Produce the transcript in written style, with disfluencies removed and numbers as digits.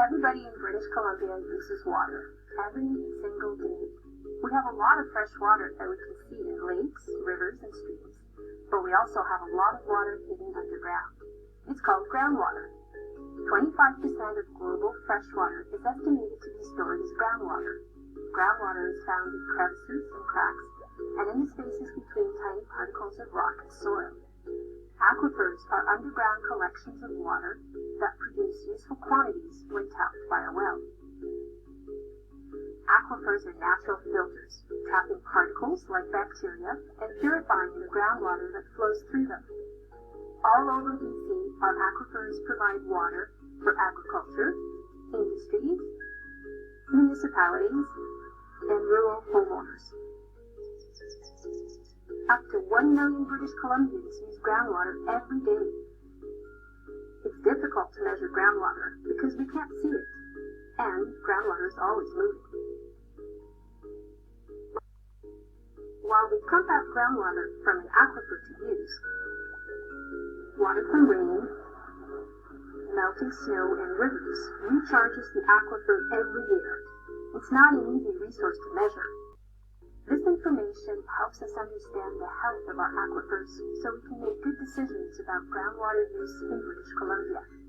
Everybody in British Columbia uses water every single day. We have a lot of fresh water that we can see in lakes, rivers, and streams, but we also have a lot of water hidden underground. It's called groundwater. 25% of global fresh water is estimated to be stored as groundwater. Groundwater is found in crevices and cracks, and in the spaces between tiny particles of rock and soil. Aquifers are underground collections of water that produce useful quantities when tapped by a well. Aquifers are natural filters, trapping particles like bacteria and purifying the groundwater that flows through them. All over BC, our aquifers provide water for agriculture, industries, municipalities, and rural homeowners. Up to 1 million British Columbians use groundwater every day. It's difficult to measure groundwater because we can't see it, and groundwater is always moving. While we pump out groundwater from an aquifer to use, water from rain, melting snow, and rivers recharges the aquifer every year. It's not an easy resource to measure. This information helps us understand the health of our aquifers so we can make good decisions about groundwater use in British Columbia.